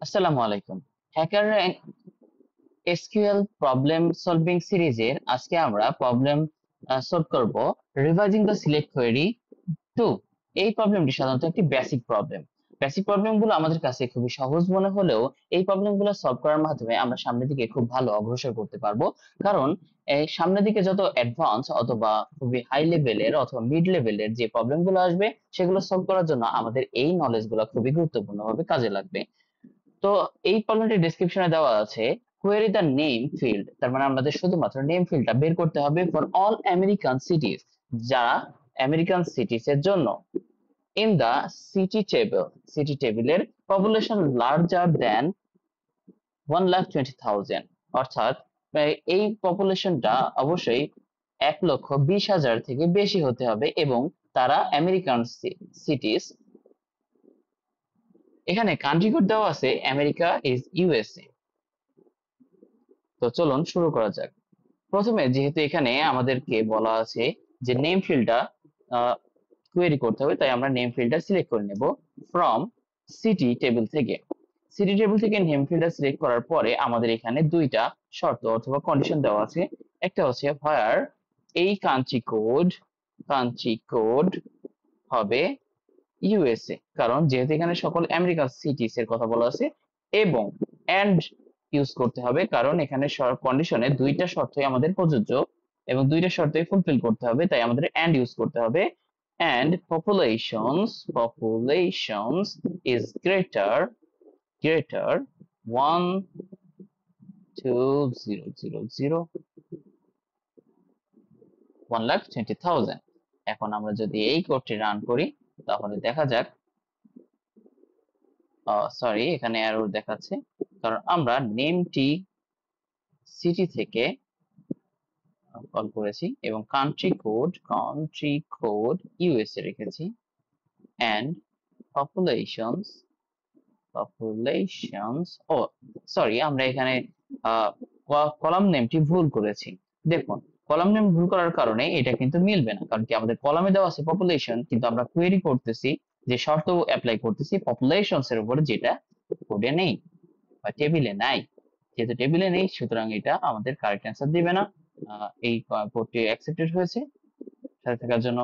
আসসালামু আলাইকুম। Hacker SQL problem solving সিরিজের আজকে আমরা প্রবলেম সলভ করব revising the select query two. এই প্রবলেমটি সাধারণত একটি বেসিক প্রবলেম। বেসিক প্রবলেমগুলো আমাদের কাছে খুবই সহজ মনে হলেও এই প্রবলেমগুলো সলভ করার মাধ্যমে আমরা সামনের দিকে খুব ভালো অগ্রসর করতে পারবো। কারণ এই সামনের দিকে যত অ্যাডভান্স অথবা খুবই হাই লেভেলের অথবা মিড লেভেলের যে প্রবলেমগুলো আসবে সেগুলো সলভ করার জন্য আমাদের এই নলেজগুলো খুবই গুরুত্বপূর্ণভাবে কাজে লাগবে। তো এই প্রবলেমটির ডেসক্রিপশনে দেওয়া আছে কোয়েরি দ্য নেম ফিল্ড, তার মানে আমাদের শুধুমাত্র নেম ফিল্ডটা বের করতে হবে ফর অল আমেরিকান সিটিজ, যারা আমেরিকান সিটিজ এর জন্য। ইন দা সিটি টেবিলের পপুলেশন লার্জার দেন 1,20,000, অর্থাৎ এই পপুলেশনটা অবশ্যই 1,20,000 থেকে বেশি হতে হবে এবং তারা আমেরিকান সিটিজ। এখানে কান্ট্রি কোড দেওয়া আছে আমেরিকা ইজ ইউএসএ। তো চলুন শুরু করা যাক। প্রথমে যেহেতু এখানে আমাদেরকে বলা আছে যে নেম ফিল্ডটা কোয়েরি করতে হবে, তাই আমরা নেম ফিল্ডটা সিলেক্ট করে নেব ফ্রম সিটি টেবিল থেকে। সিটি টেবিল থেকে নেম ফিল্ডটা সিলেক্ট করার পরে আমাদের এখানে দুইটা শর্ত অথবা কন্ডিশন দেওয়া আছে। একটা হচ্ছে হোয়ার এই কান্ট্রি কোড হবে ইউএসএ, কারণ যেহেতু এখানে সকল আমেরিকান সিটিস এর কথা বলা আছে, এবং এন্ড ইউজ করতে হবে কারণ এখানে কন্ডিশনে দুইটা শর্তই আমাদের প্রযোজ্য এবং দুইটা শর্তই ফুলফিল করতে হবে, তাই আমাদের এন্ড ইউজ করতে হবে। And populations is greater 1,20,000 1,20,000। এখন আমরা যদি এই কোডটি রান করি তাহলে দেখা যাক, সরি এখানে এরর দেখাচ্ছে কারণ আমরা নেমটি সিটি থেকে কল করেছি এবং কান্ট্রি কোড ইউএসএ রেখেছি। এন্ড পপুলেশনস পপুলেশনস ও সরি, আমরা এখানে কলাম নেমটি ভুল করেছি। দেখুন, কলাম নেম ভুল করার কারণে এটা কিন্তু মিলবে না, কারণ কি আমাদের কলামে দেওয়া আছে পপুলেশন কিন্তু আমরা কোয়েরি করতেছি, যে শর্ত অ্যাপ্লাই করতেছি পপুলেশনস এর উপরে, যেটা কোডে নেই বা টেবিলে নাই। যেহেতু টেবিলে নেই সুতরাং এটা আমাদের কারেক্ট অ্যান্সার দিবে না। এই কোডটি অ্যাকসেপ্টেড হয়েছে। সাথে থাকার জন্য